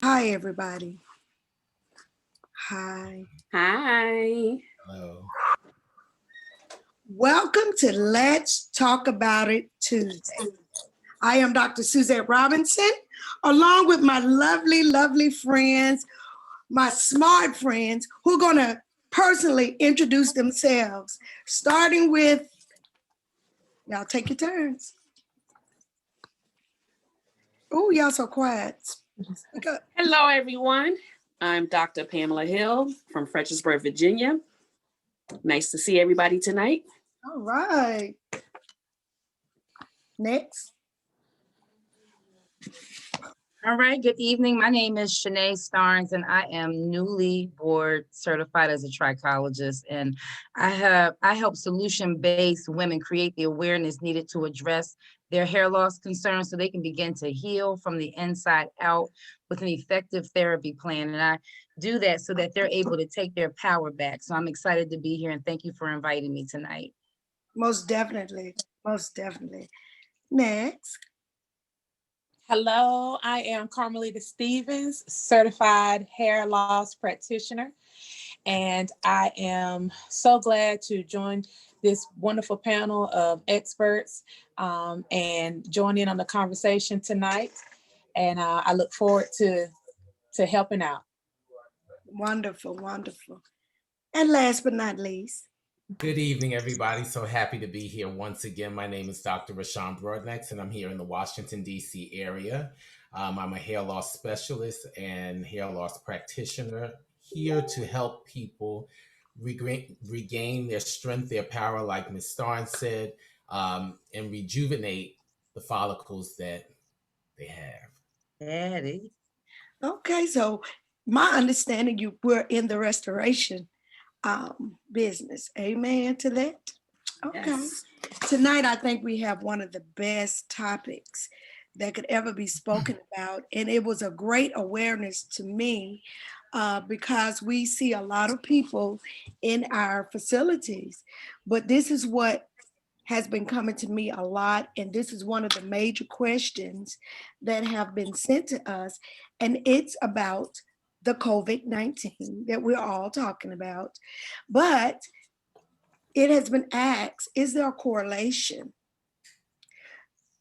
Hi, everybody. Hi. Hi. Hello. Welcome to Let's Talk About It Tuesday. I am Dr. Suzette Robinson, along with my lovely, lovely friends, my smart friends, who are going to personally introduce themselves, starting with, y'all take your turns. Oh, y'all so quiet. Speak up. Hello, everyone. I'm Dr. Pamela Hill from Fredericksburg, Virginia. Nice to see everybody tonight. All right. Next. All right, good evening. My name is Shanae Starnes, and I am newly board certified as a trichologist. And I help solution-based women create the awareness needed to address their hair loss concerns so they can begin to heal from the inside out with an effective therapy plan. And I do that so that they're able to take their power back. So I'm excited to be here, and thank you for inviting me tonight. Most definitely. Most definitely. Next. Hello, I am Carmelita Stevens, certified hair loss practitioner, and I am so glad to join this wonderful panel of experts and join in on the conversation tonight. And I look forward to helping out. Wonderful, wonderful. And last but not least. Good evening, everybody. So happy to be here once again. My name is Dr. Rashawn Broadnax, and I'm here in the Washington, D.C. area. I'm a hair loss specialist and hair loss practitioner here to help people regain their strength, their power, like Ms. Starnes said, and rejuvenate the follicles that they have. Daddy. Okay, so my understanding you were in the restoration business. Amen to that. Okay. Yes. Tonight, I think we have one of the best topics that could ever be spoken about. And it was a great awareness to me because we see a lot of people in our facilities. But this is what has been coming to me a lot. And this is one of the major questions that have been sent to us. And it's about the COVID-19 that we're all talking about. But it has been asked, is there a correlation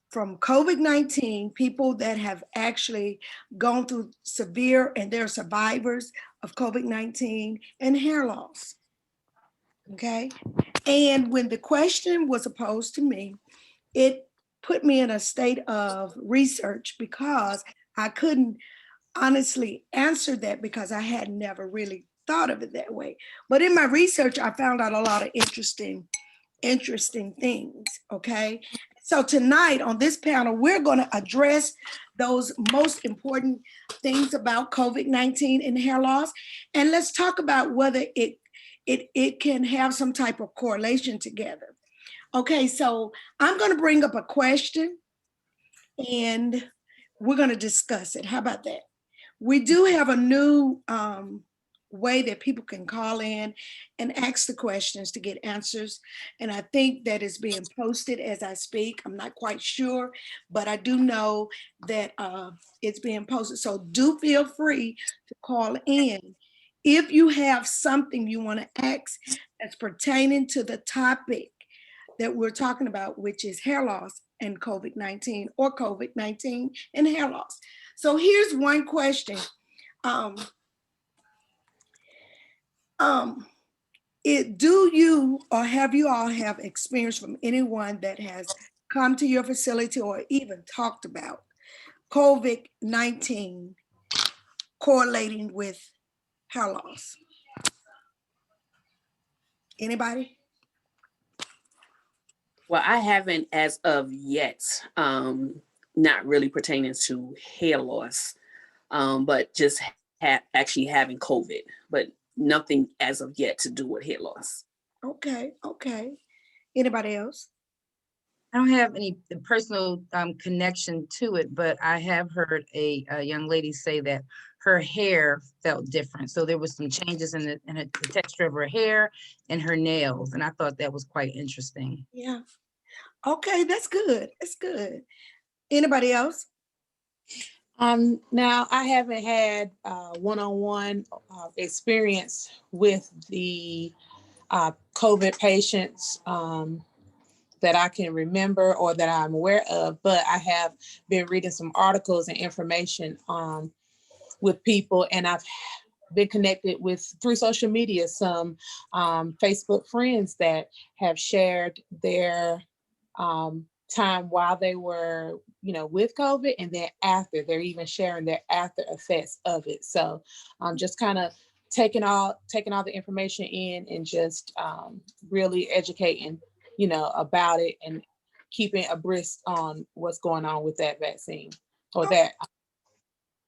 from COVID-19, people that have actually gone through severe and they're survivors of COVID-19 and hair loss? Okay. And when the question was posed to me, it put me in a state of research because I couldn't honestly answer that because I had never really thought of it that way. But in my research, I found out a lot of interesting things, okay? So tonight on this panel, we're gonna address those most important things about COVID-19 and hair loss. And let's talk about whether it can have some type of correlation together. Okay, so I'm gonna bring up a question and we're gonna discuss it. How about that? We do have a new way that people can call in and ask the questions to get answers. And I think that is being posted as I speak. I'm not quite sure, but I do know that it's being posted. So do feel free to call in. If you have something you want to ask that's pertaining to the topic that we're talking about, which is hair loss and COVID-19 or COVID-19 and hair loss. So here's one question. Do you or have you all have experience from anyone that has come to your facility or even talked about COVID-19 correlating with hair loss? Anybody? Well, I haven't as of yet, not really pertaining to hair loss, but just actually having COVID, but nothing as of yet to do with hair loss. Okay, okay. Anybody else? I don't have any personal connection to it, but I have heard a young lady say that her hair felt different. So there was some changes in the texture of her hair and her nails. And I thought that was quite interesting. Yeah. Okay, that's good. That's good. Anybody else? Now I haven't had one-on-one experience with the COVID patients that I can remember or that I'm aware of, but I have been reading some articles and information with people, and I've been connected with through social media some Facebook friends that have shared their time while they were, with COVID, and then after, they're even sharing their after effects of it. So just kind of taking all the information in and just really educating, about it and keeping abreast on what's going on with that vaccine or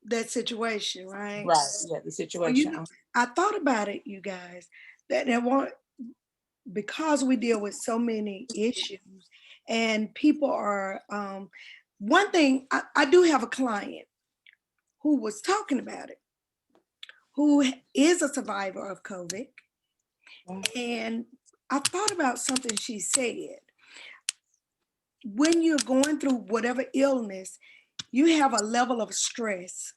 That situation, right? right, yeah, the Well, situation. I thought about it, you guys, that there want because we deal with so many issues and people are one thing I do have a client who was talking about it, who is a survivor of COVID. And I thought about something she said. When you're going through whatever illness, you have a level of stress.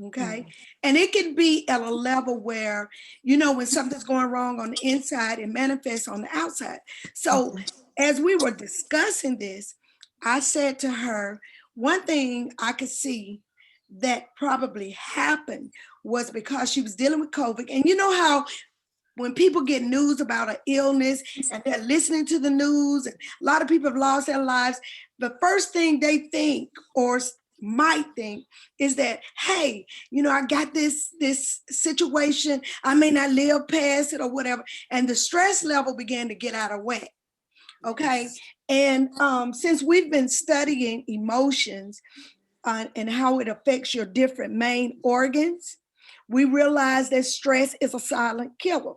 Okay. And it can be at a level where, when something's going wrong on the inside, it manifests on the outside. So as we were discussing this, I said to her, one thing I could see that probably happened was because she was dealing with COVID. And you know how when people get news about an illness and they're listening to the news, and a lot of people have lost their lives, the first thing they think or might think is that, hey, I got this situation, I may not live past it or whatever, and the stress level began to get out of whack. Okay. And since we've been studying emotions and how it affects your different main organs, we realize that stress is a silent killer.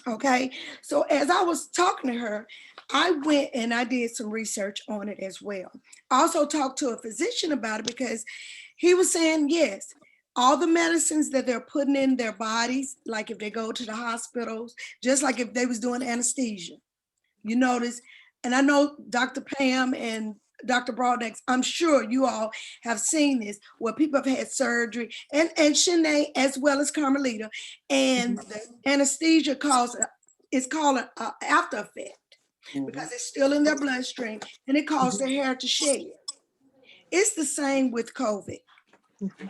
Okay, so as I was talking to her, I went and I did some research on it as well. I also talked to a physician about it because he was saying, yes, all the medicines that they're putting in their bodies, like if they go to the hospitals, just like if they was doing anesthesia, you notice, and I know Dr. Pam and Dr. Broadnex, I'm sure you all have seen this, where people have had surgery, and Shanae as well as Carmelita, and the anesthesia is called an after effect because it's still in their bloodstream and it causes their hair to shed. It's the same with COVID.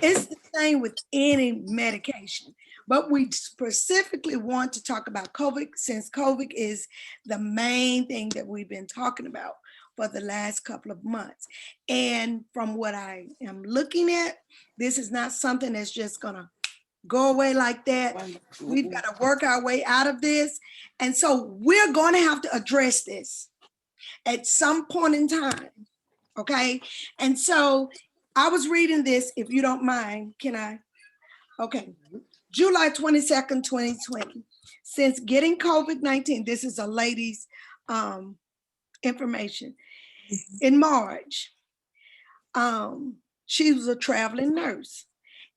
It's the same with any medication, but we specifically want to talk about COVID since COVID is the main thing that we've been talking about for the last couple of months. And from what I am looking at, this is not something that's just gonna go away like that. We've got to work our way out of this. And so we're going to have to address this at some point in time. Okay. And so I was reading this, if you don't mind, can I? Okay. July 22nd, 2020. Since getting COVID-19, this is a lady's information. In March, she was a traveling nurse.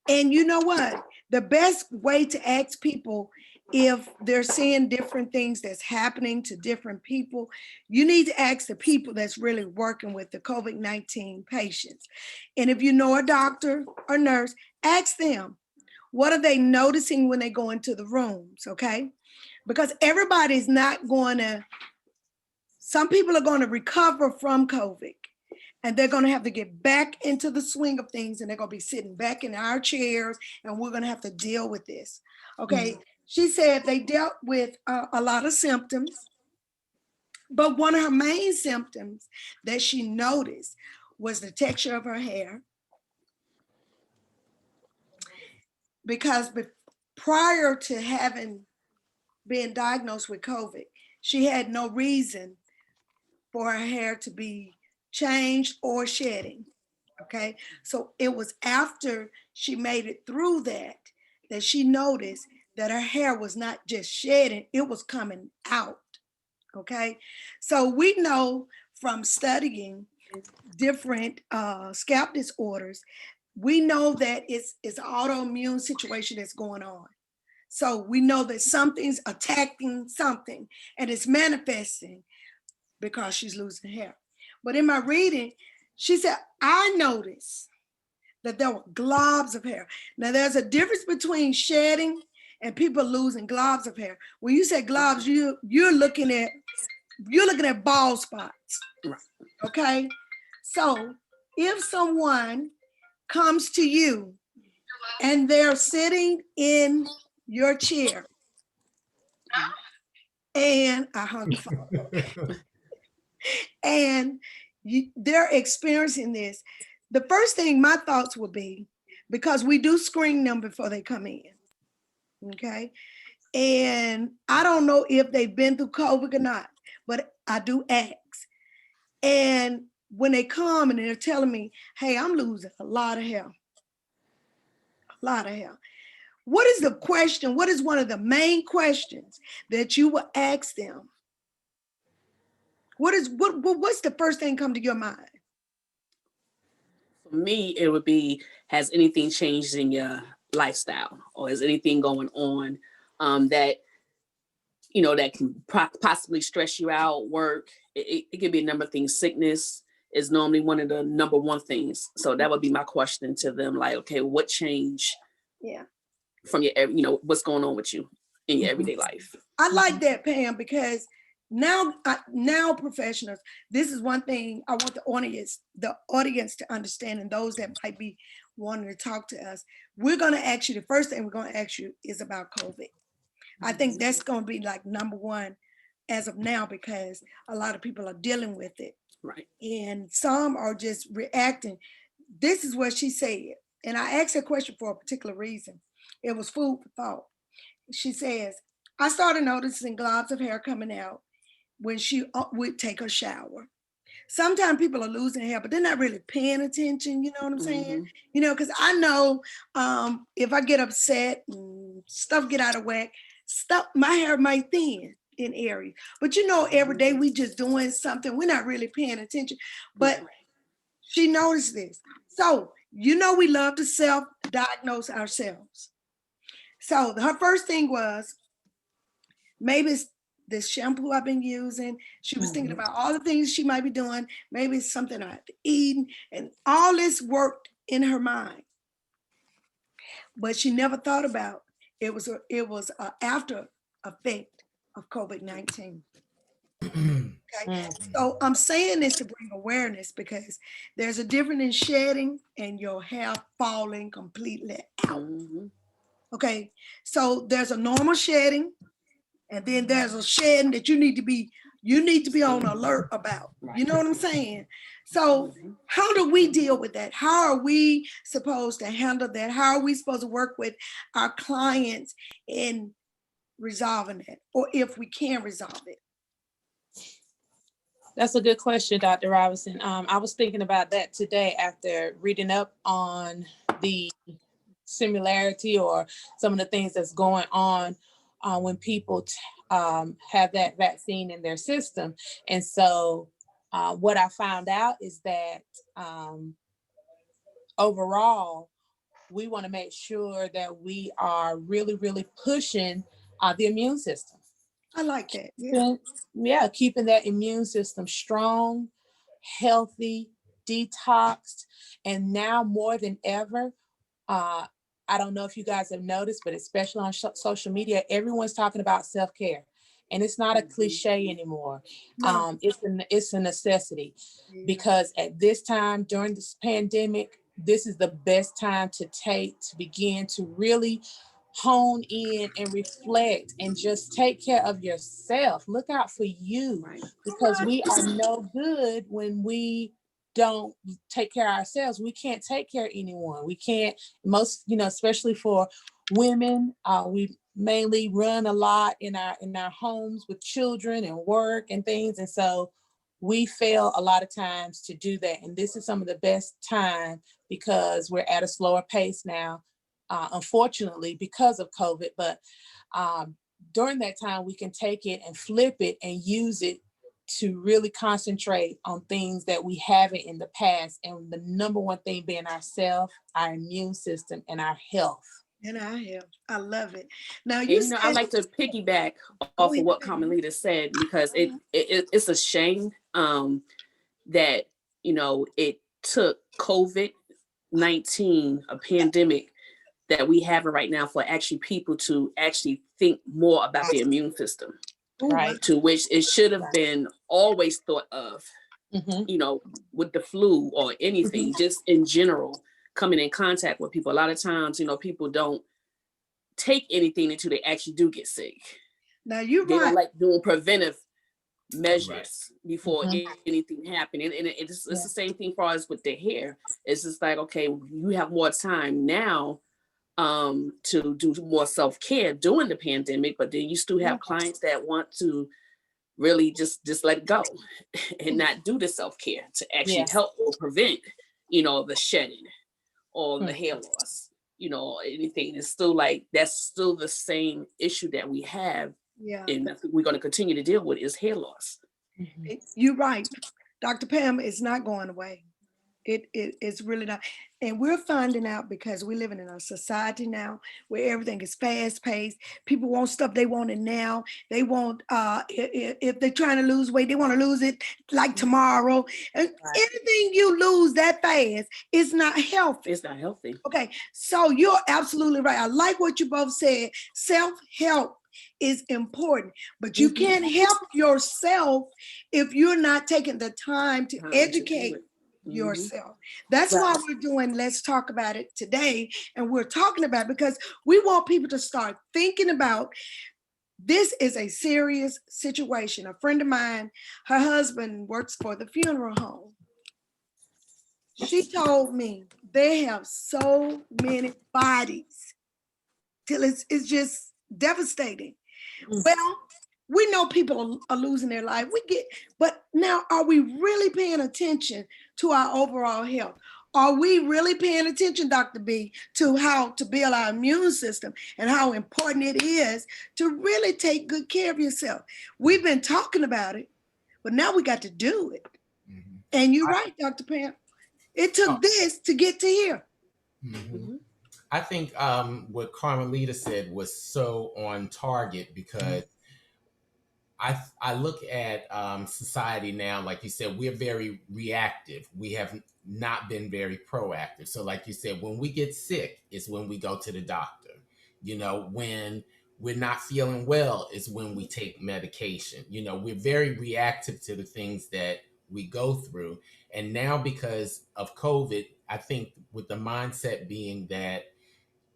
And you know what? The best way to ask people if they're seeing different things that's happening to different people, you need to ask the people that's really working with the COVID-19 patients. And if you know a doctor or nurse, ask them, what are they noticing when they go into the rooms, okay? Because everybody's not going to, some people are going to recover from COVID and they're going to have to get back into the swing of things, and they're going to be sitting back in our chairs, and we're going to have to deal with this. Okay. She said they dealt with a lot of symptoms, but one of her main symptoms that she noticed was the texture of her hair. Because prior to having been diagnosed with COVID, she had no reason for her hair to be changed or shedding. Okay, so it was after she made it through that she noticed that her hair was not just shedding, it was coming out. Okay, so we know from studying different scalp disorders, we know that it's an autoimmune situation that's going on. So we know that something's attacking something and it's manifesting because she's losing hair. But in my reading, she said, I noticed that there were globs of hair. Now there's a difference between shedding and people losing globs of hair. When you say globs, you're looking at bald spots. Right. Okay? So if someone comes to you and they're sitting in your chair and I hung the phone and they're experiencing this, the first thing my thoughts would be, because we do screen them before they come in, okay? And I don't know if they've been through COVID or not, but I do ask. And when they come and they're telling me, hey, I'm losing a lot of hair, what is the question? What is one of the main questions that you will ask them? What's the first thing come to your mind? For me, it would be, has anything changed in your lifestyle, or is anything going on that, you know, that can possibly stress you out? Work, it could be a number of things. Sickness is normally one of the number one things. So that would be my question to them. Like, okay, what changed? Yeah. From your, you know, what's going on with you in your everyday life? I like that, Pam, because now professionals, this is one thing I want the audience to understand, and those that might be wanting to talk to us. We're going to ask you, the first thing we're going to ask you is about COVID. I think that's going to be like number one as of now, because a lot of people are dealing with it. Right. And some are just reacting. This is what she said. And I asked her a question for a particular reason. It was food for thought. She says, I started noticing globs of hair coming out when she would take her shower. Sometimes people are losing hair, but they're not really paying attention. You know what I'm saying? You know, because I know if I get upset and stuff get out of whack, my hair might thin in areas. But you know, every day we just doing something. We're not really paying attention. But she noticed this. So, you know, we love to self-diagnose ourselves. So her first thing was, maybe it's this shampoo I've been using. She was thinking about all the things she might be doing. Maybe it's something I have to eat, and all this worked in her mind. But she never thought about it was a after effect of COVID-19. Okay. So I'm saying this to bring awareness, because there's a difference in shedding and your hair falling completely out. Okay, so there's a normal shedding, and then there's a shedding that you need to be on alert about. You know what I'm saying? So how do we deal with that? How are we supposed to handle that? How are we supposed to work with our clients in resolving it, or if we can resolve it? That's a good question, Dr. Robinson. I was thinking about that today after reading up on the similarity or some of the things that's going on when people have that vaccine in their system. And so what I found out is that overall, we want to make sure that we are really, really pushing the immune system. I like that. Yeah, keeping that immune system strong, healthy, detoxed. And now more than ever, I don't know if you guys have noticed, but especially on social media, everyone's talking about self-care. And it's not a cliche anymore. No. It's a necessity, because at this time during this pandemic, this is the best time to begin to really hone in and reflect and just take care of yourself. Look out for you, because we are no good when we don't take care of ourselves. We can't take care of anyone. We can't, especially for women, we mainly run a lot in our homes with children and work and things. And so we fail a lot of times to do that. And this is some of the best time, because we're at a slower pace now, unfortunately, because of COVID. But during that time, we can take it and flip it and use it to really concentrate on things that we haven't in the past. And the number one thing being ourselves, our immune system, and our health. And our health. I love it. Now, I like to piggyback off of what Carmelita said, because it's a shame that, it took COVID COVID-19, a pandemic that we have right now, for actually people to actually think more about the immune system, Oh, wow. Right. to which it should have been always thought of, Mhm. you know, with the flu or anything, just in general, coming in contact with people. A lot of times, you know, people don't take anything until they actually do get sick. Now you're They don't right. like doing preventive Right. measures before Mhm. anything happened. And it's Yeah. the same thing for us with the hair. It's just like, okay, you have more time now to do more self-care during the pandemic, but then you still have clients that want to really just let it go and not do the self-care to actually Yeah. help or prevent, you know, the shedding or the Mm. hair loss, you know, or anything. It's still like, that's still the same issue that we have, Yeah, and I think we're going to continue to deal with, is hair loss. Mhm. you're right. Dr. Pam, it's not going away. It's really not. And we're finding out because we're living in a society now where everything is fast paced. People want stuff, they want it now. They want, if they're trying to lose weight, they want to lose it like tomorrow. And Right. anything you lose that fast is not healthy. It's not healthy. Okay, so you're absolutely right. I like what you both said. Self-help is important, but you Mhm. can't help yourself if you're not taking the time to Time to do educate it. Mhm. yourself. That's Right. why we're doing Let's Talk About It today. And we're talking about it because we want people to start thinking about this is a serious situation. A friend of mine, her husband works for the funeral home. She told me they have so many bodies till it's just devastating. Mm. Well, we know people are losing their life. We get, but now are we really paying attention to our overall health? Are we really paying attention, Dr. B, to how to build our immune system and how important it is to really take good care of yourself? We've been talking about it, but now we got to do it. Mhm. And you're I, right, Dr. Pam. It oh, took this to get to here. mhm. Mhm. I think what Carmelita said was so on target because I look at society now, like you said, we're very reactive. We have not been very proactive. So, like you said, when we get sick, is when we go to the doctor. You know, when we're not feeling well, is when we take medication. You know, we're very reactive to the things that we go through. And now, because of COVID, I think with the mindset being that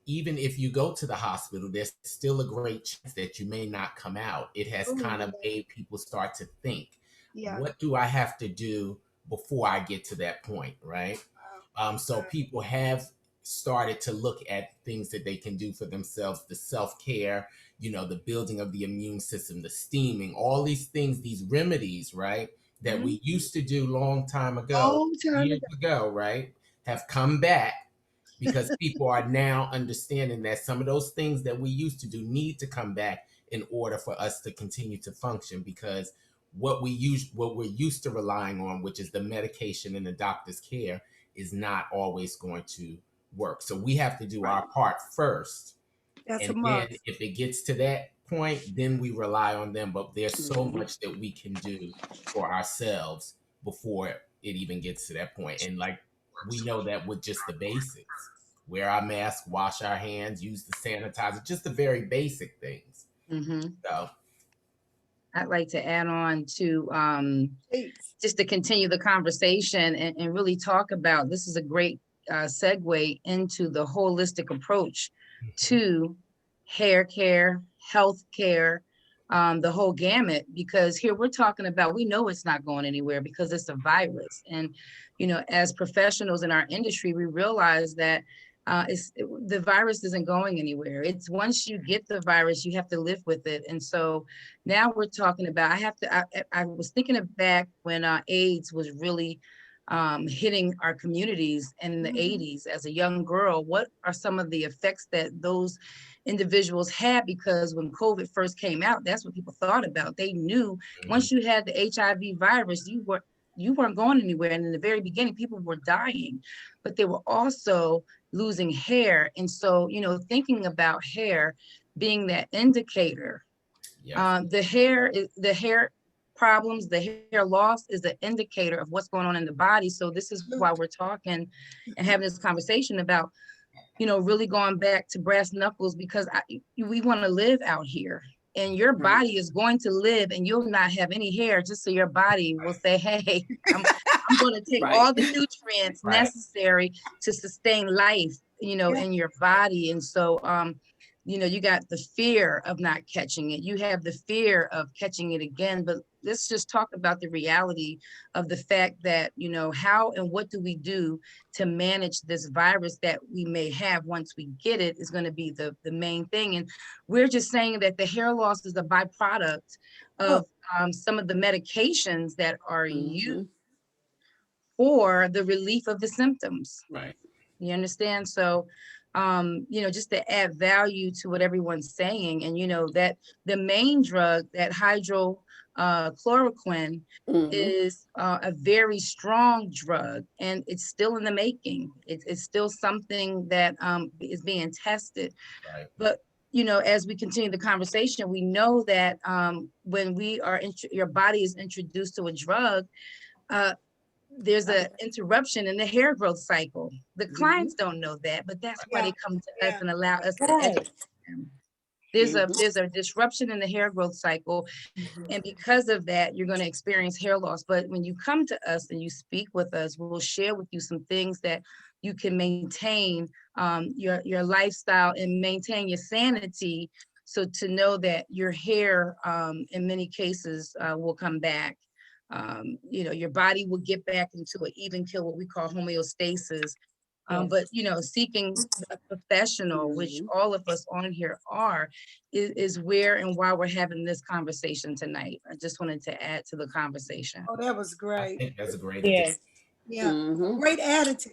even if you go to the hospital, there's still a great chance that you may not come out. It has kind of made people start to think, Yeah. what do I have to do before I get to that point, right? So people have started to look at things that they can do for themselves, the self-care, you know, the building of the immune system, the steaming, all these things, these remedies, right? That Mhm. we used to do long time ago, Long time years ago. ago, right? Have come back because people are now understanding that some of those things that we used to do need to come back in order for us to continue to function, because what we're used to relying on, which is the medication and the doctor's care, is not always going to work. So we have to do Right. our part first, That's a and then must. if it gets to that point, then we rely on them. But there's so Mhm. much that we can do for ourselves before it even gets to that point. And like, we know that with just the basics, wear our mask, wash our hands, use the sanitizer, just the very basic things. Mhm. So I'd like to add on to Please. just to continue the conversation and really talk about, this is a great segue into the holistic approach to hair care, health care, the whole gamut, because here we're talking about, we know it's not going anywhere because it's a virus. And, you know, as professionals in our industry, we realize that the virus isn't going anywhere. It's once you get the virus, you have to live with it. And so now we're talking about, I was thinking of back when AIDS was really hitting our communities in the Mhm. 80s as a young girl. What are some of the effects that those individuals had? Because when COVID first came out, that's what people thought about. They knew mhm, once you had the HIV virus, you weren't going anywhere. And in the very beginning, people were dying, but they were also losing hair. And so, you know, thinking about hair being that indicator, yes, the hair problems, the hair loss is an indicator of what's going on in the body. So this is why we're talking and having this conversation about, you know, really going back to brass knuckles, because we want to live out here. And your body is going to live, and you'll not have any hair, just so your body will say, hey, I'm going to take all the nutrients necessary to sustain life, you know, in your body. And so, you know, you got the fear of not catching it. You have the fear of catching it again. But let's just talk about the reality of the fact that, you know, how and what do we do to manage this virus that we may have once we get it is going to be the main thing. And we're just saying that the hair loss is a byproduct of some of the medications that are used for the relief of the symptoms. Right. You understand? So, you know, just to add value to what everyone's saying, and, you know, that the main drug, that hydrochloroquine, is a very strong drug, and it's still in the making. It's still something that is being tested. Right. But, you know, as we continue the conversation, we know that when your body is introduced to a drug, there's an interruption in the hair growth cycle. The clients don't know that, but that's why they come to us and allow us to educate them. There's a disruption in the hair growth cycle. And because of that, you're going to experience hair loss. But when you come to us and you speak with us, we'll share with you some things that you can maintain your lifestyle and maintain your sanity. So to know that your hair, in many cases, will come back. You know, your body will get back into an even kill, what we call homeostasis. But, you know, seeking a professional, which all of us on here are, is where and why we're having this conversation tonight. I just wanted to add to the conversation. Oh, that was I great. think that's a great Yes. Great attitude.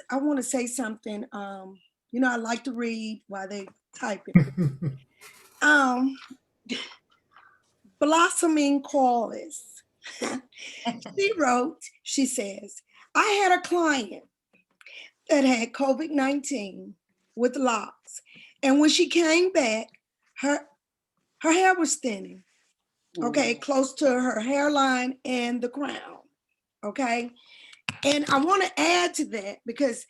I want to say something. You know, I like to read while they type it. Blossoming Corliss. She says, I had a client that had COVID-19 with locks. And when she came back, her hair was thinning, okay, close to her hairline and the crown, okay? And I want to add to that because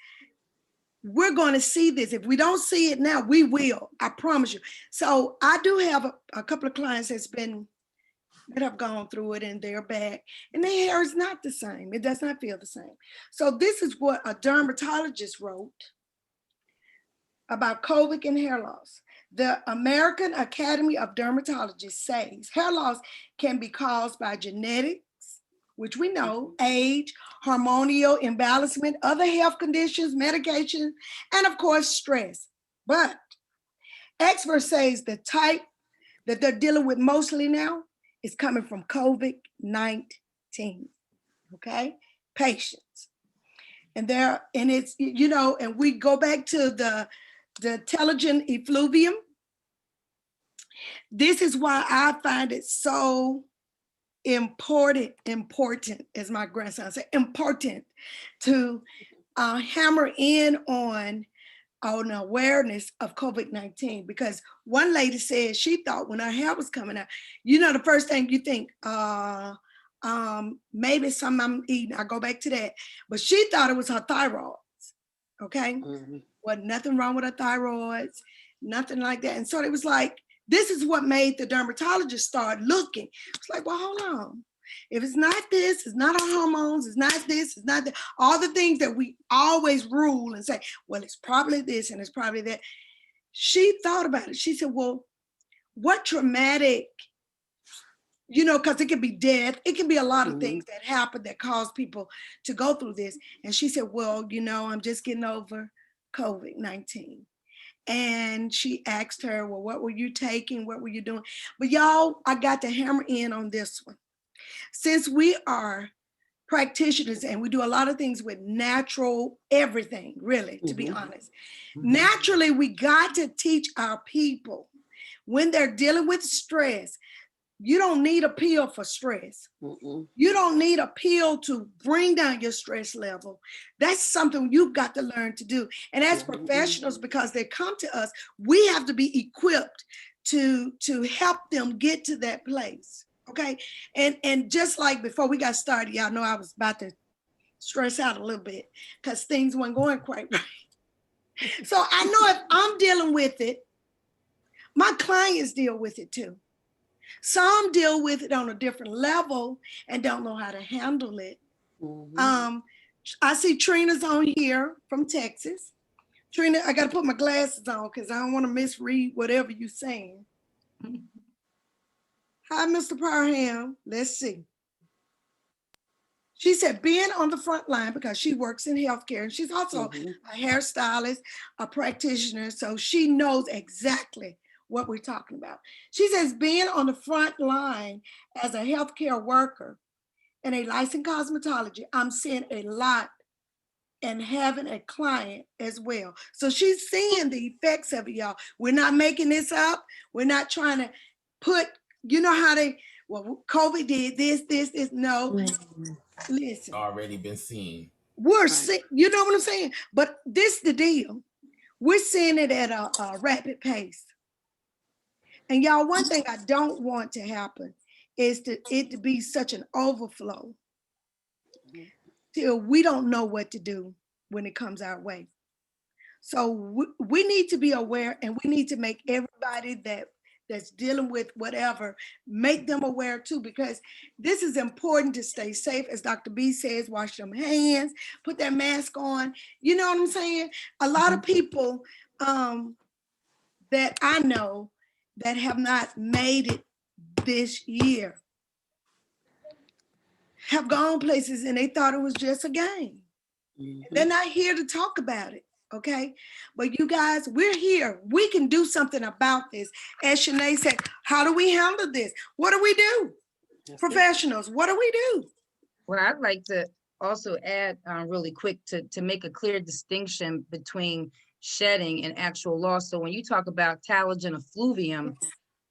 we're going to see this. If we don't see it now, we will, I promise you. So I do have a couple of clients that have gone through it and they're back, and their hair is not the same. It does not feel the same. So this is what a dermatologist wrote about COVID and hair loss. The American Academy of Dermatology says hair loss can be caused by genetics, which we know, age, hormonal imbalancement, other health conditions, medication, and of course, stress. But experts say the type that they're dealing with mostly now is coming from COVID-19, okay? Patients. And it's, you know, and we go back to the intelligent effluvium. This is why I find it so important, as my grandson said, important to hammer in on awareness of COVID-19, because one lady said she thought when her hair was coming out, you know, the first thing you think, maybe something I'm eating, I go back to that, but she thought it was her thyroids, okay? Wasn't nothing wrong with her thyroids, nothing like that. And so it was like, this is what made the dermatologist start looking. It's like, well, hold on. If it's not this, it's not our hormones, it's not this, it's not that, all the things that we always rule and say, well, it's probably this and it's probably that. She thought about it. She said, well, what traumatic, you know, because it could be death, it can be a lot of things that happen that cause people to go through this. And she said, well, you know, I'm just getting over COVID-19. And she asked her, well, what were you taking? What were you doing? But y'all, I got to hammer in on this one. Since we are practitioners and we do a lot of things with natural everything, really, to be honest. Naturally, we got to teach our people when they're dealing with stress. You don't need a pill for stress. You don't need a pill to bring down your stress level. That's something you've got to learn to do. And as professionals, because they come to us, we have to be equipped to help them get to that place. Okay. And just like before we got started, y'all know I was about to stress out a little bit because things weren't going quite right. So I know if I'm dealing with it, my clients deal with it too. Some deal with it on a different level and don't know how to handle it. Mhm. I see Trina's on here from Texas. Trina, I got to put my glasses on because I don't want to misread whatever you're saying. Hi, Mr. Parham. Let's see. She said being on the front line because she works in healthcare and she's also Mhm. a hairstylist, a practitioner, so she knows exactly what we're talking about. She says being on the front line as a healthcare worker and a licensed cosmetology, I'm seeing a lot and having a client as well. So she's seeing the effects of it, y'all. We're not making this up. We're not trying to put, you know how they, well, COVID did this. No, listen, Already been seen. we're Right. seeing, you know what I'm saying? But this the deal. We're seeing it at a rapid pace. And y'all, one thing I don't want to happen is it to be such an overflow till we don't know what to do when it comes our way. So we need to be aware and we need to make everybody that's dealing with whatever, make them aware too, because this is important to stay safe. As Dr. B says, wash them hands, put that mask on. You know what I'm saying? A lot of people that I know that have not made it this year have gone places and they thought it was just a game. They're Mhm. not here to talk about it, okay? But you guys, we're here. We can do something about this. As Shanae said, how do we handle this? What do we do? That's it. Professionals, what do we do? Well, I'd like to also add really quick to make a clear distinction between shedding and actual loss. So when you talk about talogen effluvium,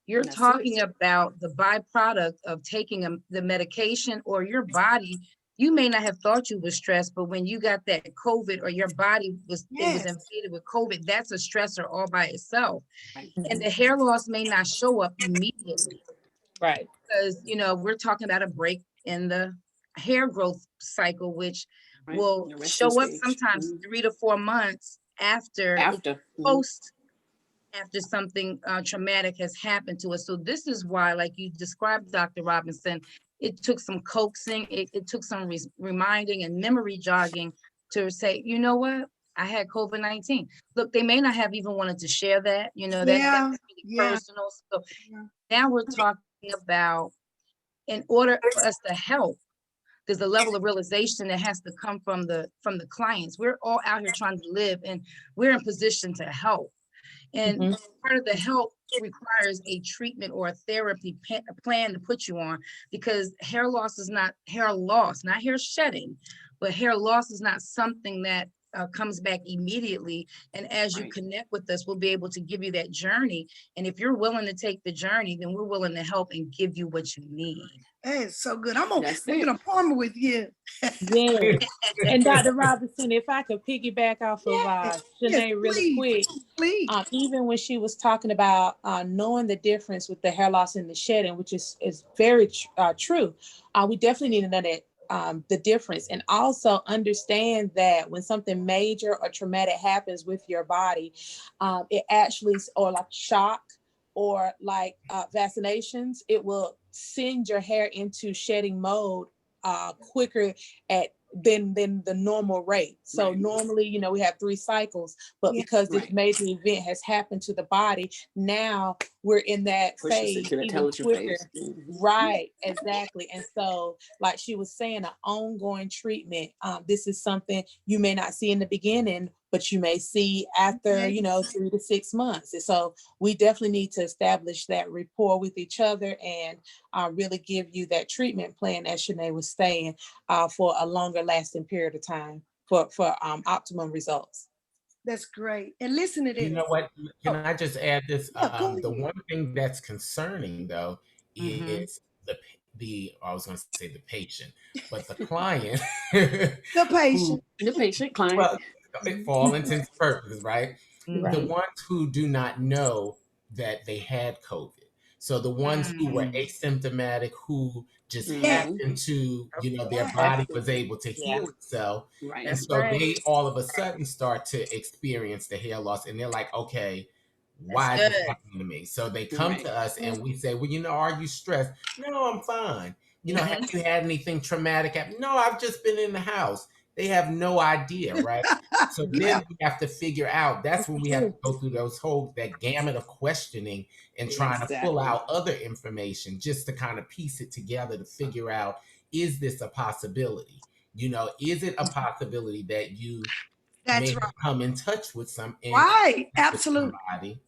you're That's talking it. about the byproduct of taking the medication, or your body. You may not have thought you were stressed, but when you got that COVID or your body was Yes, invaded with COVID, that's a stressor all by itself. Right. And the hair loss may not show up immediately Right. because, we're talking about a break in the hair growth cycle, which Right. will The resting show up stage. sometimes Mhm. 3 to 4 months after After. Mhm. post after something traumatic has happened to us. So this is why, like you described, Dr. Robinson, it took some coaxing, it took some reminding and memory jogging to say, you know what, I had COVID-19. Look, they may not have even wanted to share that, that's yeah, really yeah, personal. So yeah. now we're talking about, in order for us to help, there's a level of realization that has to come from the clients. We're all out here trying to live, and we're in position to help. And Mhm. part of the help requires a treatment or a therapy plan to put you on, because hair loss is not hair loss, not hair shedding, but hair loss is not something that comes back immediately. And as you Right. connect with us, we'll be able to give you that journey. And if you're willing to take the journey, then we're willing to help and give you what you need. That is so good. I'm gonna That's make an it. appointment with you. Yes. And Dr. Robinson, if I could piggyback off of Yes, yes, Shanae really please, quick, please. even when she was talking about knowing the difference with the hair loss and the shedding, which is very true, we definitely need to know that the difference, and also understand that when something major or traumatic happens with your body, it actually, or like shock or like vaccinations, it will send your hair into shedding mode quicker at than the normal rate. So Right. normally, we have 3 cycles, but Yeah. because this Right. major event has happened to the body, now we're in that Pushes it phase to the even intelligent quicker. phase. Mhm. Right, exactly. And so, like she was saying, an ongoing treatment. This is something you may not see in the beginning, but you may see after, Okay. 3 to 6 months. And so we definitely need to establish that rapport with each other and really give you that treatment plan, as Shanae was saying, for a longer lasting period of time for optimum results. That's great. And listen to You this. know what? Can Oh, I just add this? yeah, go The ahead. one thing that's concerning though Mhm. is the I was going to say the patient, but the client The who, patient. The patient client. well, Mhm. for all intents and purposes, right? Mhm. The Right. ones who do not know that they had COVID. So the ones who were Mm. asymptomatic, who just Yes, Mhm. happened to, their yes, body was Absolutely. able to Yeah. heal itself. Right. And That's so right. they all of a sudden start to experience the hair loss and they're like, okay, That's why is good. this happening to me? So they come Right. to us and we say, well, are you stressed? No, I'm fine. Have Mhm. you had anything traumatic happen? No, I've just been in the house. They have no idea, right? So yeah, then we have to figure out, that's when we have to go through that gamut of questioning and trying to pull Exactly. out other information just to kind of piece it together to figure out, is this a possibility? Is it a possibility that you may that's right. have come in touch with Right, with absolutely. somebody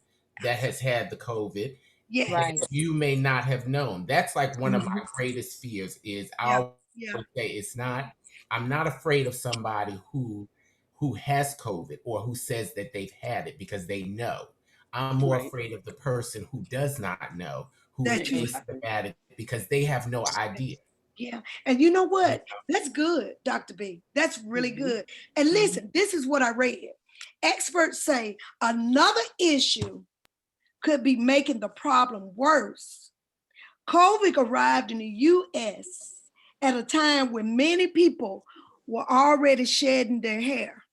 that has had the COVID Yes, Right. you may not have known. That's like one of Mhm. my greatest fears is I yeah, always yeah, say I'm not afraid of somebody who has COVID or who says that they've had it because they know. I'm more Right. afraid of the person who does not know, who is that you, Exactly. asymptomatic because they have no idea. yeah. And you know You what? That's good, Dr. B. That's really Mhm. good. And Mhm. listen, this is what I read. Experts say another issue could be making the problem worse. COVID arrived in the US at a time when many people were already shedding their hair.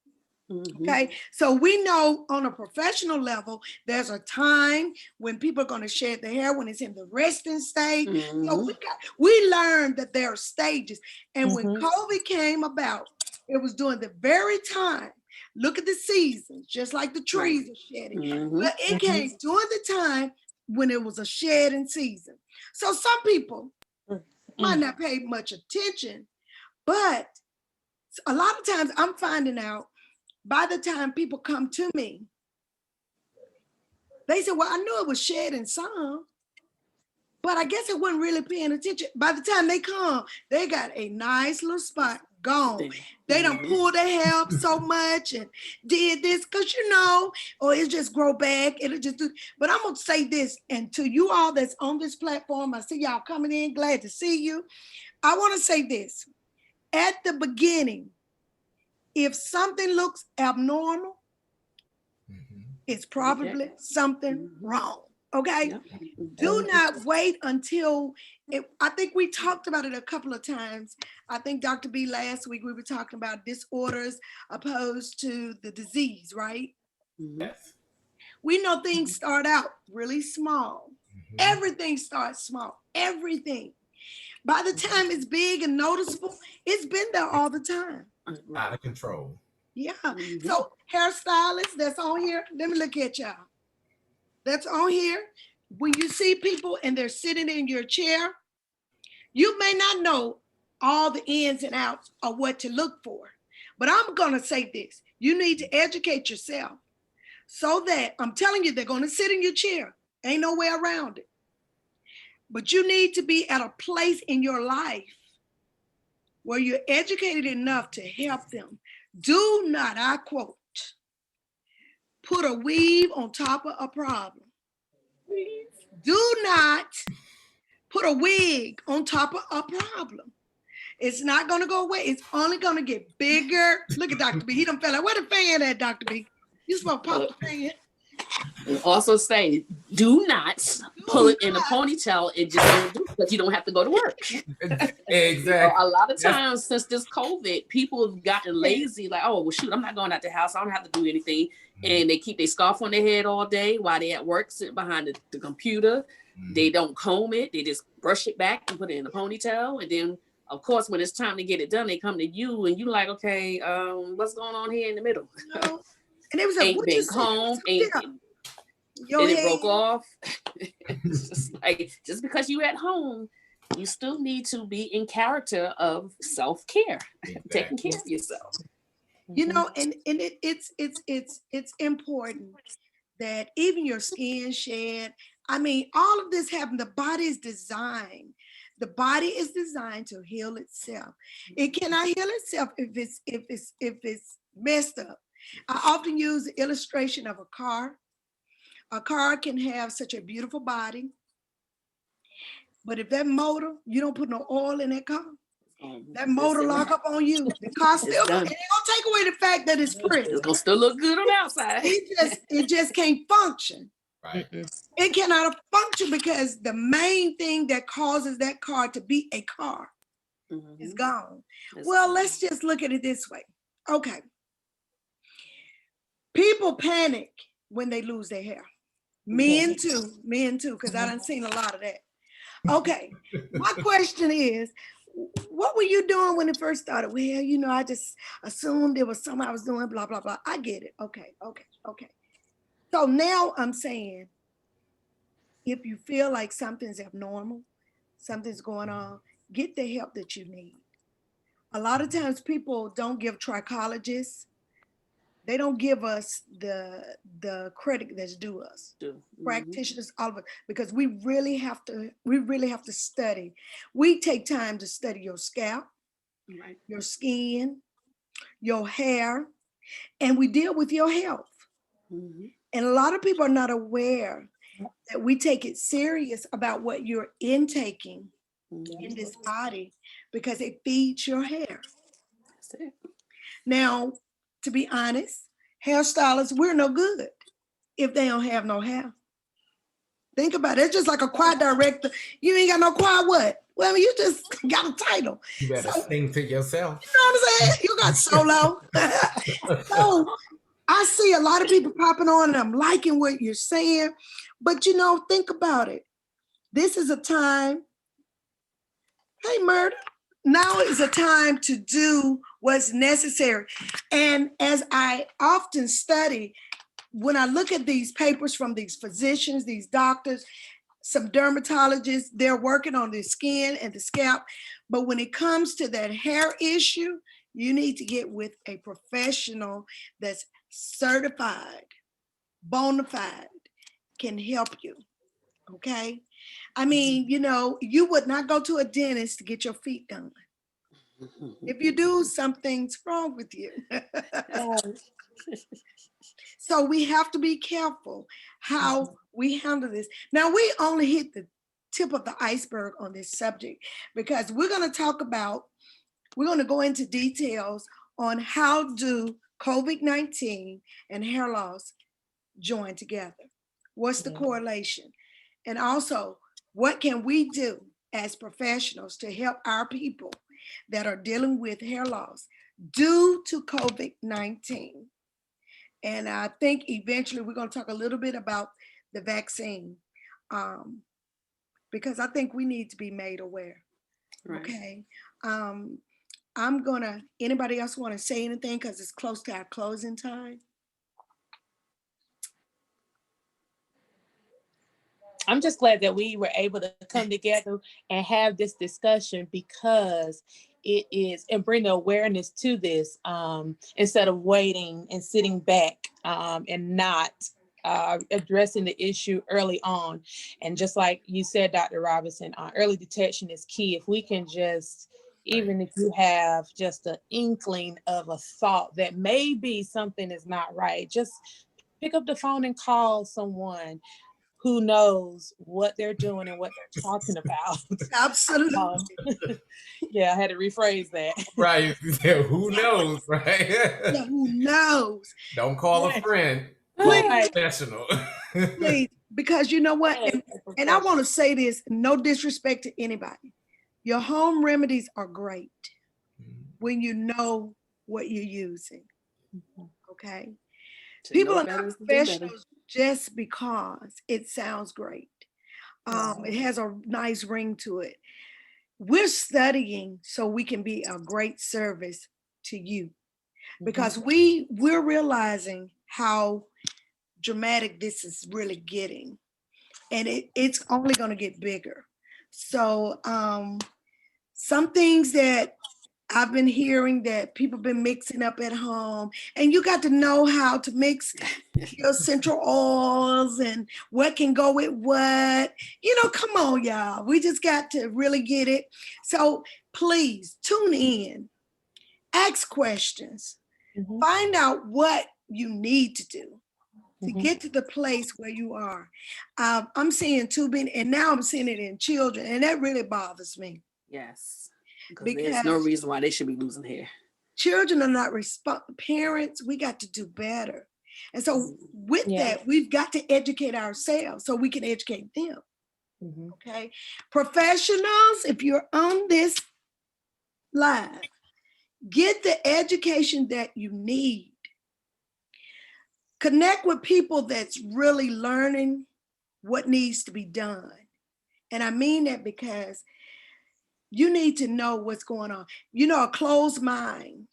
Mhm. Okay, so we know on a professional level, there's a time when people are going to shed their hair when it's in the resting state. So Mhm. we learned that there are stages. And when Mhm. COVID came about, it was during the very time. Look at the seasons, just like the Right. trees are shedding. Mhm. But it Mhm. came during the time when it was a shedding season. So some people might Mm. not pay much attention, but a lot of times I'm finding out by the time people come to me, they say, well, I knew it was shedding some, but I guess I wasn't really paying attention. By the time they come, they got a nice little spot gone. They don't Mhm. pull their hair up so much and did this because or it just grow back. It'll just do. But I'm gonna say this, and to you all that's on this platform, I see y'all coming in, glad to see you. I want to say this. At the beginning, if something looks abnormal, Mhm. it's Look at. probably something Mhm. wrong. Okay. Yep. Do Mhm. not wait until I think we talked about it a couple of times. I think Dr. B last week we were talking about disorders opposed to the disease, right? Mhm. Yes. We know things start out really small. Mhm. Everything starts small. Everything. By the time it's big and noticeable, it's been there all the time. Out Right. of control. Yeah. Mhm. So hairstylists that's on here, let me look at y'all. That's on here. When you see people and they're sitting in your chair, you may not know all the ins and outs of what to look for. But I'm going to say this. You need to educate yourself so that I'm telling you, they're going to sit in your chair. Ain't no way around it. But you need to be at a place in your life where you're educated enough to help them. Do not, I quote, put a weave on top of a problem. Do not put a wig on top of a problem. It's not going to go away. It's only going to get bigger. Look at Dr. B. He done fell out. Where the fan at, Dr. B? You supposed to pop the fan. And also say, do not pull Do it in a ponytail and just don't do it because you don't have to go to work. Exactly. A lot of That's times since this COVID, people have gotten lazy, like, oh, well, shoot, I'm not going out the house. I don't have to do anything. And they keep their scarf on their head all day while they at work, sitting behind the computer. They don't comb it. They just brush it back and put it in a ponytail. And then, of course, when it's time to get it done, they come to you and you like, okay, what's going on here in the middle? No. And it was like, Ain't what you been say? combed, Yeah. and Your it head. broke off. It's just like, just because you at home, you still need to be in character of self-care, taking exactly. care of yourself. And it's important that even your skin shed. I mean, all of this happened. The body is designed. The body is designed to heal itself. It cannot heal itself if it's messed up. I often use the illustration of a car. A car can have such a beautiful body, but if that motor, you don't put no oil in that car, that motor lock up on you. The car It's still, and done. it don't take away the fact that it's pretty. It's gonna still look good on the outside. It just can't function. Right. It cannot function because the main thing that causes that car to be a car is gone. Well, let's just look at it this way. Okay. People panic when they lose their hair. Men too, because I done seen a lot of that. Okay, my question is, what were you doing when it first started? Well, you know, I just assumed it was something I was doing, blah, blah, blah. I get it. Okay. So now I'm saying, if you feel like something's abnormal, something's going on, get the help that you need. A lot of times people don't give trichologists, they don't give us the credit that's due us. Practitioners, all of it, because we really have to study. We take time to study your scalp, your skin, your hair, and we deal with your health. And a lot of people are not aware that we take it serious about what you're intaking in this body because it feeds your hair. That's it. Now, to be honest, hairstylists, we're no good if they don't have no hair. Think about it. It's just like a choir director. You ain't got no choir what? Well, you just got a title. You better sing to yourself. You know what I'm saying? You got solo. So I see a lot of people popping on and I'm liking what you're saying. But you know, think about it. This is a time, hey, Murder. Now is a time to do what's necessary. And as I often study, when I look at these papers from these physicians, these doctors, some dermatologists, they're working on the skin and the scalp. But when it comes to that hair issue, you need to get with a professional that's certified, bona fide, can help you. Okay? I mean, you know, you would not go to a dentist to get your feet done. If you do, something's wrong with you. So we have to be careful how we handle this. Now, we only hit the tip of the iceberg on this subject because we're going to go into details on how do COVID-19 and hair loss join together. What's the correlation? And also, what can we do as professionals to help our people that are dealing with hair loss due to COVID-19? And I think eventually we're going to talk a little bit about the vaccine because I think we need to be made aware. Right. Okay. Anybody else want to say anything because it's close to our closing time? I'm just glad that we were able to come together and have this discussion because it is, and bring the awareness to this instead of waiting and sitting back and not addressing the issue early on. And just like you said, Dr. Robinson, early detection is key. If we can just, even if you have just an inkling of a thought that maybe something is not right, just pick up the phone and call someone who knows what they're doing and what they're talking about. Absolutely. Yeah, I had to rephrase that. Right. Yeah, who knows, right? Yeah, who knows? Don't call a friend. Please. Professional. Please, because you know what? And I want to say this, no disrespect to anybody. Your home remedies are great when you know what you're using. Okay? People are not professionals just because it sounds great. It has a nice ring to it. We're studying so we can be a great service to you because we're realizing how dramatic this is really getting, and it's only going to get bigger. So some things that I've been hearing that people been mixing up at home, and you got to know how to mix your essential oils and what can go with what. You know, come on, y'all. We just got to really get it. So please tune in, ask questions, find out what you need to do to get to the place where you are. I'm seeing tubing, and now I'm seeing it in children, and that really bothers me. Yes. Because there's no reason why they should be losing hair. Children are not parents, we got to do better. And so with Yeah. that, we've got to educate ourselves so we can educate them. Mhm. Okay. Professionals, if you're on this live, get the education that you need. Connect with people that's really learning what needs to be done. And I mean that because you need to know what's going on. You know, a closed mind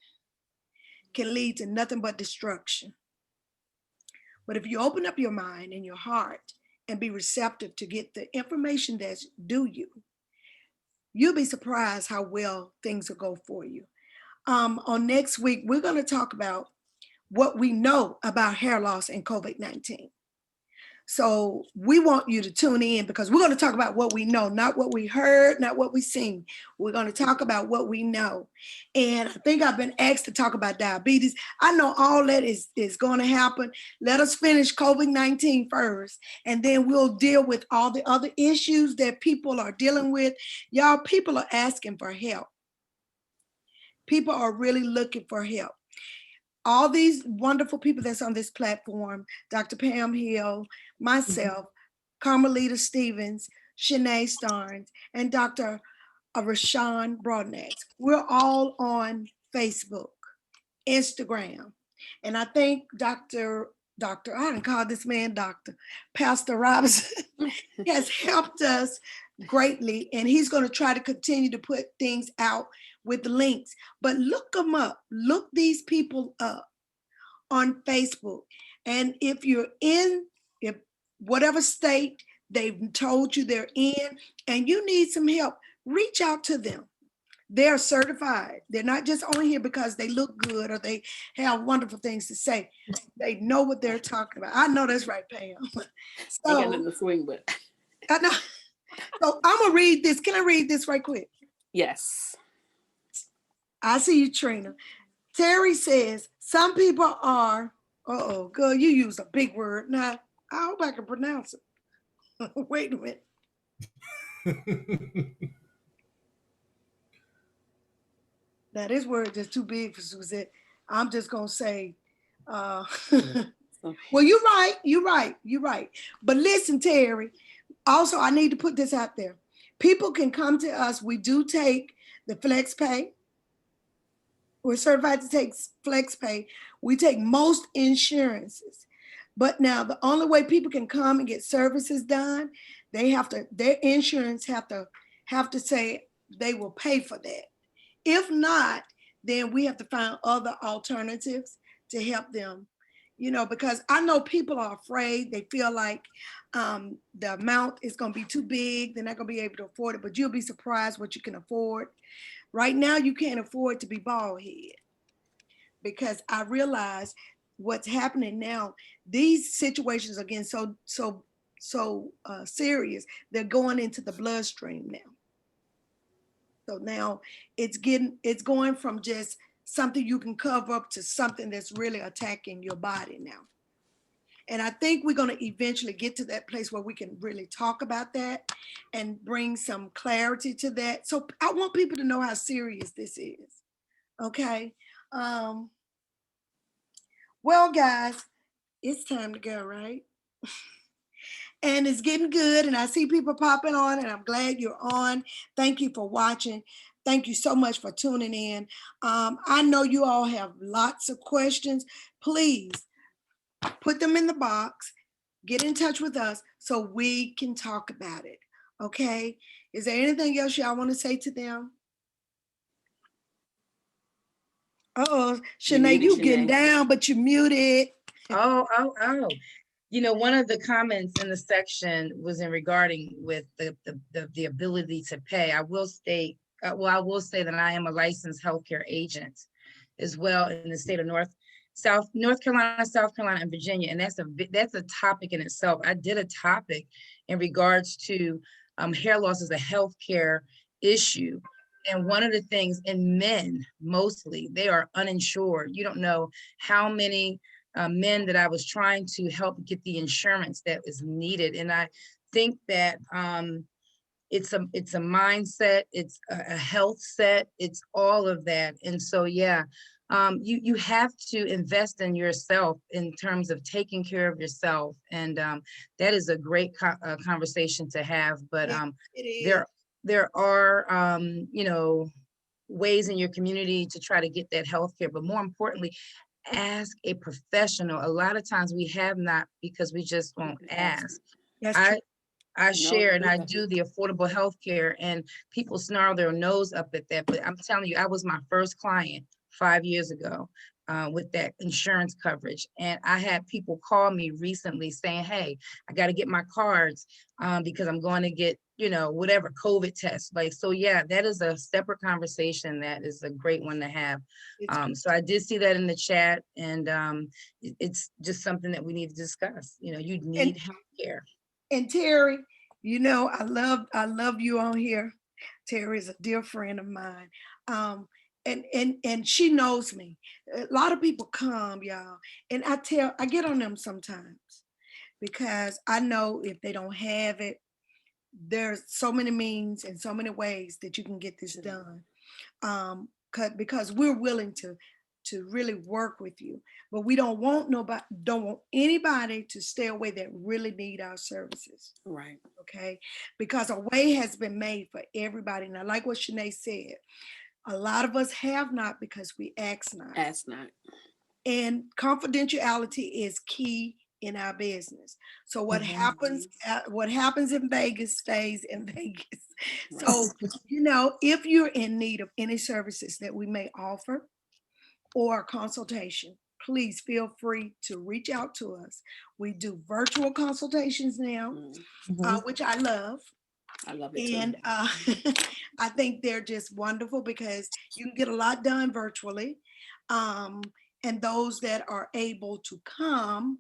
can lead to nothing but destruction. But if you open up your mind and your heart and be receptive to get the information that's due you, you'll be surprised how well things will go for you. On next week, we're going to talk about what we know about hair loss and COVID-19. So we want you to tune in because we're going to talk about what we know, not what we heard, not what we seen. We're going to talk about what we know. And I think I've been asked to talk about diabetes. I know all that is going to happen. Let us finish COVID-19 first, and then we'll deal with all the other issues that people are dealing with. Y'all, people are asking for help. People are really looking for help. All these wonderful people that's on this platform, Dr. Pam Hill, myself, Carmelita Stevens, Shanae Starnes, and Dr. Rashawn Broadnax. We're all on Facebook, Instagram. And I think I didn't call this man Dr. Pastor Robinson has helped us greatly. And he's going to try to continue to put things out with links. But look them up. Look these people up on Facebook. And if you're in whatever state they've told you they're in and you need some help, reach out to them. They're certified. They're not just on here because they look good or they have wonderful things to say. They know what they're talking about. I know that's right, Pam. I got in the swing, but I know. So I'm going to read this. Can I read this right quick? yes. I see you, Trina. Terry says, some people are, girl, you use a big word. Now, I hope I can pronounce it. Wait a minute. Now, this word is too big for Suzette. I'm just going to say, well, you're right. But listen, Terry, also, I need to put this out there. People can come to us. We do take the flex pay. We're certified to take flex pay. We take most insurances. But now the only way people can come and get services done, their insurance have to say they will pay for that. If not, then we have to find other alternatives to help them, because I know people are afraid. They feel like the amount is going to be too big. They're not going to be able to afford it, but you'll be surprised what you can afford. Right now, you can't afford to be bald head because I realize what's happening now. These situations are getting so serious. They're going into the bloodstream now. So now it's going from just something you can cover up to something that's really attacking your body now. And I think we're going to eventually get to that place where we can really talk about that and bring some clarity to that. So I want people to know how serious this is. Okay. Well, guys, it's time to go, right? And it's getting good. And I see people popping on, and I'm glad you're on. Thank you for watching. Thank you so much for tuning in. I know you all have lots of questions. Please put them in the box. Get in touch with us so we can talk about it. Okay? Is there anything else y'all want to say to them? Oh, Shanae, you getting down, but you muted. Oh. One of the comments in the section was regarding with the ability to pay. I will say that I am a licensed healthcare agent as well in the state of North Carolina, South Carolina, and Virginia. And that's a topic in itself. I did a topic in regards to hair loss as a healthcare issue. And one of the things in men, mostly, they are uninsured. You don't know how many men that I was trying to help get the insurance that is needed. And I think that it's a mindset, it's a health set, it's all of that. And so, yeah, you have to invest in yourself in terms of taking care of yourself. And that is a great conversation to have. But Yeah, it is. there are, ways in your community to try to get that health care. But more importantly, ask a professional. A lot of times we have not because we just won't ask. That's true. I No, share and I yeah. do the affordable health care, and people snarl their nose up at that. But I'm telling you, I was my first client 5 years ago with that insurance coverage. And I had people call me recently saying, hey, I got to get my cards because I'm going to get, whatever COVID test. Like, so yeah, that is a separate conversation. That is a great one to have. So I did see that in the chat, and it's just something that we need to discuss. You need health care. And Terry, I love you on here. Terry is a dear friend of mine. And she knows me. A lot of people come, y'all, and I get on them sometimes because I know if they don't have it, there's so many means and so many ways that you can get this done. Because we're willing to really work with you, but we don't want anybody to stay away that really need our services. Right. Okay, because a way has been made for everybody. Now, like what Shanae said, a lot of us have not because we ask not. Ask not. And confidentiality is key in our business. So what happens in Vegas stays in Vegas. So, if you're in need of any services that we may offer or a consultation, please feel free to reach out to us. We do virtual consultations now, which I love. I love it too. And I think they're just wonderful because you can get a lot done virtually. And those that are able to come,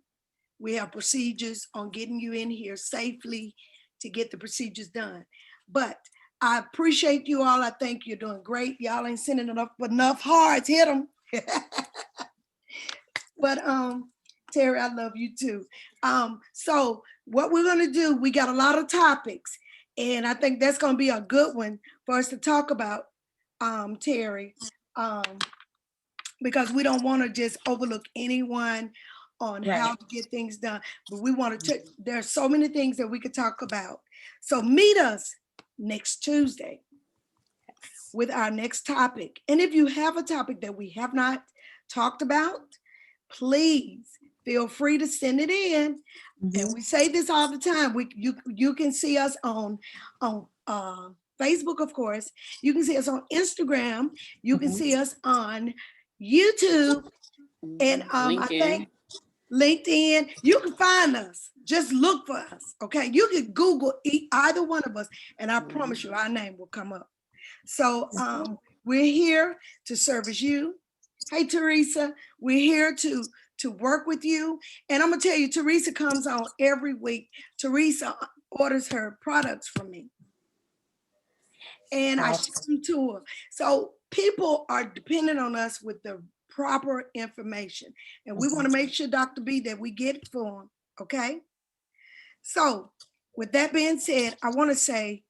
we have procedures on getting you in here safely to get the procedures done. But I appreciate you all. I think you're doing great. Y'all ain't sending enough hearts. Hit them. But Terry, I love you too. So what we're gonna do, we got a lot of topics, and I think that's gonna be a good one for us to talk about, Terry, because we don't want to just overlook anyone on how to get things done. But we want to, there's so many things that we could talk about. So meet us next Tuesday with our next topic. And if you have a topic that we have not talked about, please feel free to send it in. And we say this all the time. You can see us on Facebook, of course. You can see us on Instagram. You can see us on YouTube, and I think LinkedIn. You can find us. Just look for us, okay? You can Google either one of us, and I promise you, our name will come up. So we're here to service you. Hey, Teresa, we're here to work with you. And I'm gonna tell you, Teresa comes on every week. Teresa orders her products from me, and I ship them to her. So people are dependent on us with the proper information. And we want to make sure, Dr. B, that we get it for them, okay? So with that being said, I want to say,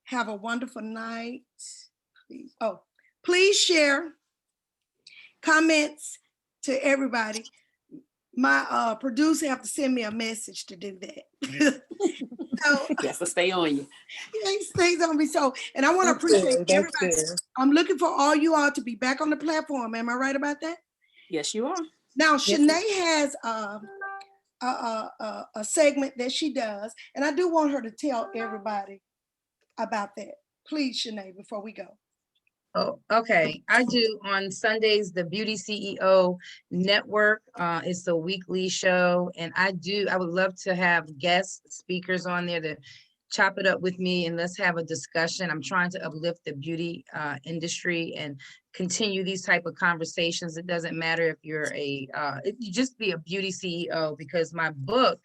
have a wonderful night. Please. Oh, please share comments to everybody. My producer have to send me a message to do that. So, yes, to stay on you. He stays on me. So, and I want to appreciate everybody. I'm looking for all you all to be back on the platform. Am I right about that? Yes, you are. Now, Shanae has a segment that she does, and I do want her to tell everybody about that. Please, Shanae, before we go. Oh, okay. I do on Sundays, the Beauty CEO Network. It's a weekly show, and I would love to have guest speakers on there to chop it up with me, and let's have a discussion. I'm trying to uplift the beauty industry and continue these type of conversations. It doesn't matter if you're you just be a beauty CEO, because my book,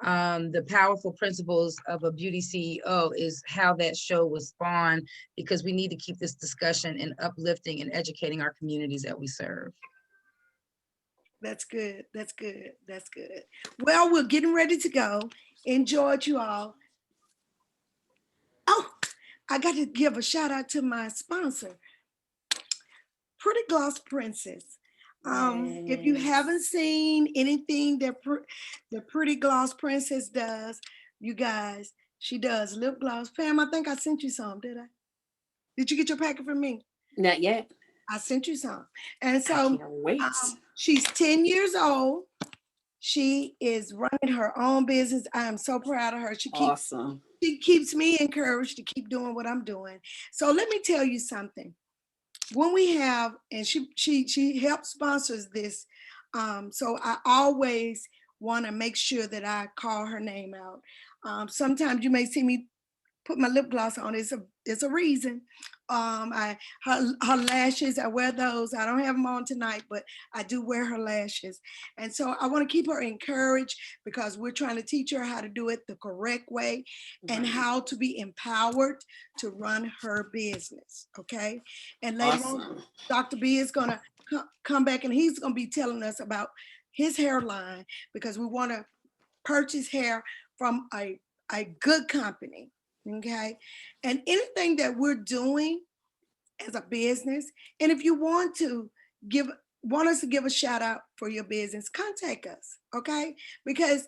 The Powerful Principles of a Beauty CEO, is how that show was spawned, because we need to keep this discussion and uplifting and educating our communities that we serve. That's good. That's good. That's good. Well, we're getting ready to go. Enjoyed you all. Oh, I got to give a shout out to my sponsor. Pretty Gloss Princess. If you Yes. haven't seen anything that the Pretty Gloss Princess does, you guys, she does lip gloss. Pam, I think I sent you some, did I? Did you get your packet from me? Not yet. I sent you some. And I so can't wait. she's 10 years old. She is running her own business. I am so proud of her. Awesome. She keeps me encouraged to keep doing what I'm doing. So let me tell you something. When we have, and she helps sponsors this, so I always want to make sure that I call her name out. Sometimes you may see me put my lip gloss on. It's a reason. Her lashes, I wear those. I don't have them on tonight, but I do wear her lashes. And so I want to keep her encouraged because we're trying to teach her how to do it the correct way and Right. how to be empowered to run her business. Okay. And later on, Awesome. Dr. B is going to come back and he's going to be telling us about his hairline because we want to purchase hair from a good company. Okay. And anything that we're doing as a business, and if you want us to give a shout out for your business, contact us. Okay. Because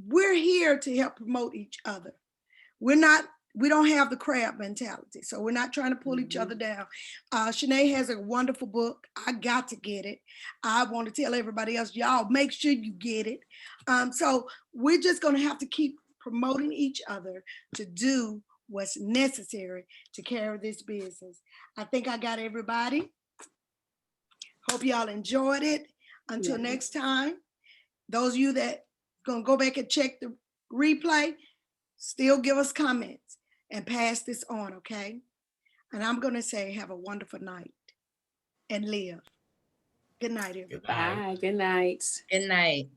we're here to help promote each other. We don't have the crab mentality. So we're not trying to pull each other down. Shanae has a wonderful book. I got to get it. I want to tell everybody else, y'all make sure you get it. So we're just going to have to keep promoting each other to do what's necessary to carry this business. I think I got everybody. Hope y'all enjoyed it. Until next time, those of you that going to go back and check the replay, still give us comments and pass this on, okay? And I'm going to say have a wonderful night and live. Good night, everybody. Good night. Bye. Good night. Good night.